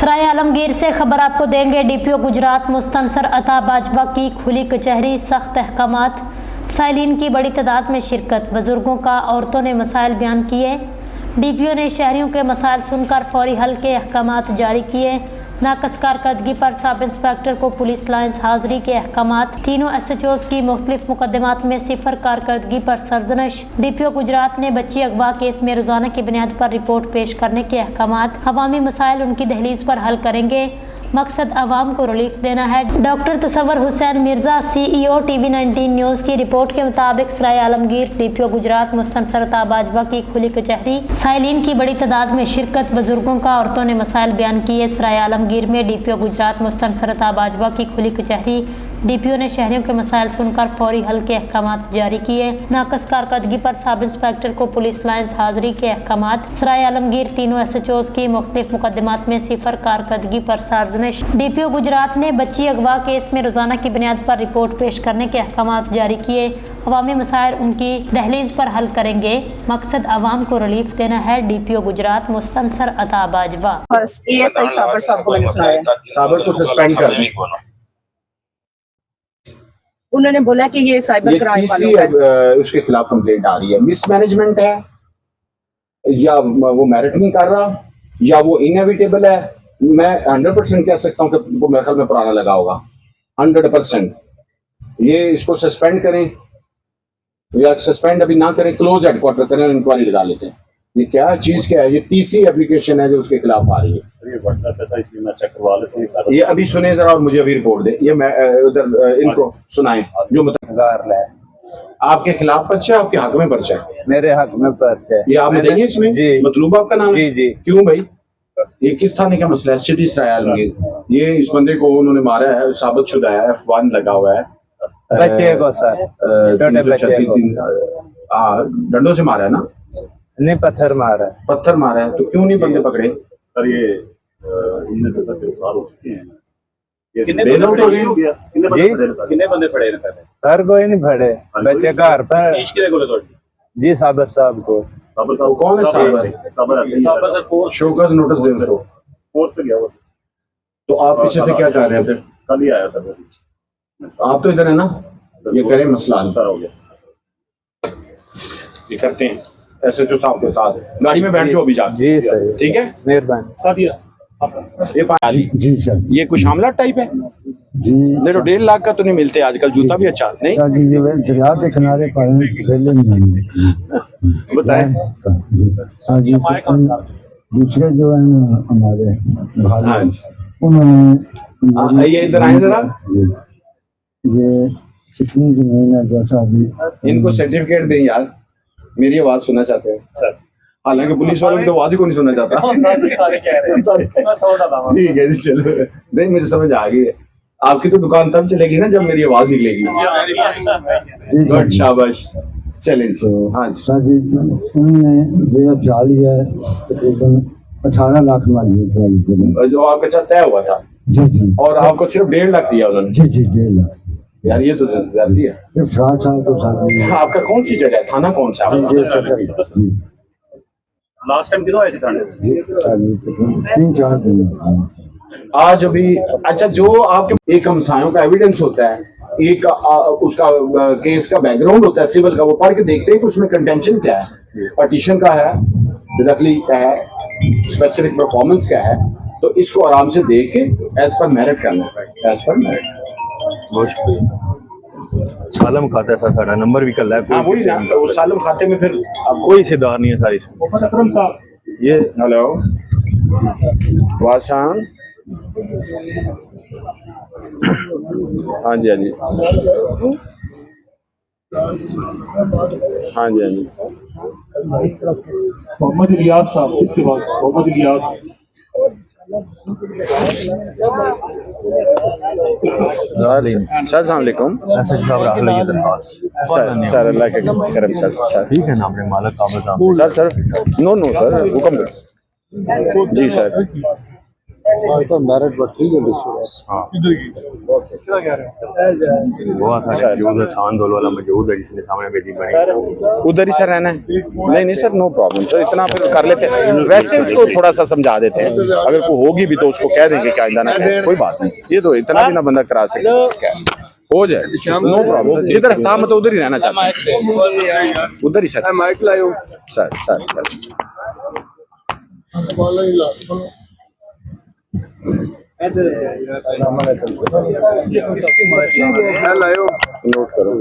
सराय आलमगीर से खबर आपको देंगे। डीपीओ गुजरात मुस्तनसर अता बाजवा की खुली कचहरी, सख्त अहकामात, साइलिन की बड़ी तादाद में शिरकत, बुजुर्गों का औरतों ने मसाइल बयान किए। डीपीओ ने शहरियों के मसाइल सुनकर फौरी हल के अहकामात जारी किए। नाकस कारकर्दगी पर सब इंस्पेक्टर को पुलिस लाइन्स हाजिरी के अहकामात। तीनों SHOs की मुख्तलिफ मुकदमात में सिफर कारकर्दगी पर सरजनश। डीपीओ गुजरात ने बच्ची अगवा केस में रोजाना की बुनियाद पर रिपोर्ट पेश करने के अहकामात। अवामी मसाइल उनकी दहलीज पर हल करेंगे, मकसद आवाम को रिलीफ देना है। Doctor Tasawwur Hussain Mirza CEO TV19 news की रिपोर्ट के मुताबिक सराय आलमगीर डीपीओ गुजरात मुस्तनसर अता बाजवा की खुली कचहरी, साइलिन की बड़ी तादाद में शिरकत, बुजुर्गों का औरतों ने मसाइल बयान किए। सराय आलमगीर में डीपीओ गुजरात मुस्तनसर अता बाजवा की खुली कचहरी, डीपीओ ने शहरियों के मसाइल सुनकर फौरी हल के अहकामात जारी किए। नाकस कारकर्दगी पर सब इंस्पेक्टर को पुलिस लाइन्स हाजिरी के अहकामात। सराय आलमगीर तीनों SHOs की मुख्तलिफ मुकदमात में सिफर कारकर्दगी पर सार्जनिश। डीपीओ गुजरात ने बच्ची अगवा केस में रोजाना की बुनियाद पर रिपोर्ट पेश करने के अहकामात जारी किए। अवामी मसाइल उनकी दहलीज पर हल करेंगे, मकसद आवाम को रिलीफ देना है। डीपीओ गुजरात मुस्तनसर अता बाजवा। ASI साबर को सस्पेंड कर दिया। उन्होंने बोला कि ये साइबर क्राइम वालों का उसके खिलाफ कंप्लेंट आ रही है, मिसमैनेजमेंट है या वो मेरिट नहीं कर रहा या वो इनएविटेबल है। मैं 100% कह सकता हूँ कि वो मेरे ख्याल में पुराना लगा होगा 100%। ये इसको सस्पेंड करें या सस्पेंड अभी ना करें, क्लोज हेडक्वार्टर करें और इंक्वायरी लगा लेते हैं। ये क्या चीज क्या है? ये तीसरी एप्लीकेशन है जो उसके खिलाफ आ रही है। ये व्हाट्सएप पे था इसलिए मैं चेक करवा लेता हूं। ये अभी सुने जरा और मुझे अभी रिपोर्ट दे। ये मैं उधर इनको सुनाएं जो आपके खिलाफ पर्चा है, आपके हक में पर्चा है? मेरे हक में पर्चा है। ये आप देंगे इसमें? मतलूब आपका नाम है? जी। क्यों भाई? ये किस थाने का मसला है? सिटी सराय आलमगीर। ये इस बंदे को उन्होंने मारा है, साबित शुदा है, F1 लगा हुआ है। बच्चे को सर, छोटे बच्चे को डंडों से मारा है ना? नहीं, पत्थर मारा है। पत्थर मारा है तो क्यों नहीं बंदे पकड़े? सर ये इनमें से सब गिरफ्तार हो चुके हैं। ये कितने बंदे पड़े हैं पहले? सर कोई नहीं फड़े, बच्चे घर पर जी। साबर साहब को। साबर साहब कौन है? साबर शोकस नोटिस दे उसको। कोर्स पे गया हुआ। तो आप पीछे से क्या कर रहे हैं फिर? कल ही आया सर। आप तो इधर है ना? ये करें मसला सर हो गया। ये करते हैं SHO साहब के साथ। गाड़ी में बैठ जाओ अभी जाके। जी सही, ठीक है, मेहरबानी। ये जी सर, ये कुछ हमला टाइप है जी। नहीं तो 1.5 लाख का तो नहीं मिलते आजकल, जूता भी अच्छा नहीं। सर जी, ये दरिया के किनारे पर बताएं। हाँ जी, दूसरे जो है ना हमारे भाई, हाँ। उन्होंने ये इधर आए जरा। ये कितनी जमीन है जैसा अभी इनको सर्टिफिकेट दें यार, मेरी आवाज सुनना चाहते हैं सर। हालांकि पुलिस वालों की तो आवाज ही को नहीं सुनना चाहता। ठीक है जी, चलो। नहीं, मुझे समझ आ गई है। आपकी तो दुकान तब चलेगी ना जब मेरी आवाज निकलेगी। गुड, शाबाश। चलें। हाँ सर जी, उन्होंने ये जाली है तकरीबन 18 लाख माली जो आपके साथ तय हुआ था। जी जी। और आपको सिर्फ 1.5 लाख दिया उन्होंने? जी जी, 1.5 लाख। यार ये तो ज्यादती है। आपका कौन सी जगह है? थाना कौन सा? लास्ट टाइम किधर आए थे थाने? 3-4 दिन। आज अभी अच्छा, जो आपके एक हमसायों का एविडेंस होता है, एक उसका केस का बैकग्राउंड होता है सिविल का, वो पढ़ के देखते हैं कि उसमें कंटेंशन क्या है, पार्टीशन का है, बेदखली का है, स्पेसिफिक परफॉर्मेंस क्या है। तो इसको आराम से देख के एज पर मेरिट करना है, एज पर मेरिट। बहुत शुक्रिया। सालम खाता है सारा नंबर भी कर रहा है। हाँ वही ना, वो सालम खाते में फिर अब कोई हिस्सेदार नहीं है सारी इसमें। ये हेलो वासान। हाँ जी, हाँ जी, हाँ जी, हाँ जी। मोहम्मद इलियास साहब, इसके बाद मोहम्मद इलियास। सर अस्सलाम वालेकुम। सर अल्लाह के करम सर। ठीक है ना, अपने मालिक का सर नो सर, हुक्म करो जी सर। तो डायरेक्ट पर ठीक है हाँ वो था मौजूद शान दौल वाला मौजूद है जिसने सामने बेटी बनी उधर ही सर रहना है। नहीं सर, नो प्रॉब्लम सर, इतना फिर कर लेते हैं। वैसे उसको थोड़ा सा समझा देते हैं, अगर कोई होगी भी तो उसको कह देंगे कि आइंदा ना करे, कोई बात नहीं। ये तो इतना भी ना बंदा करा सके, हो जाए, नो प्रॉब्लम। जिधर था मतलब उधर ही रहना चाहता है, उधर ही सर। माइक लाओ सर। नोट करो।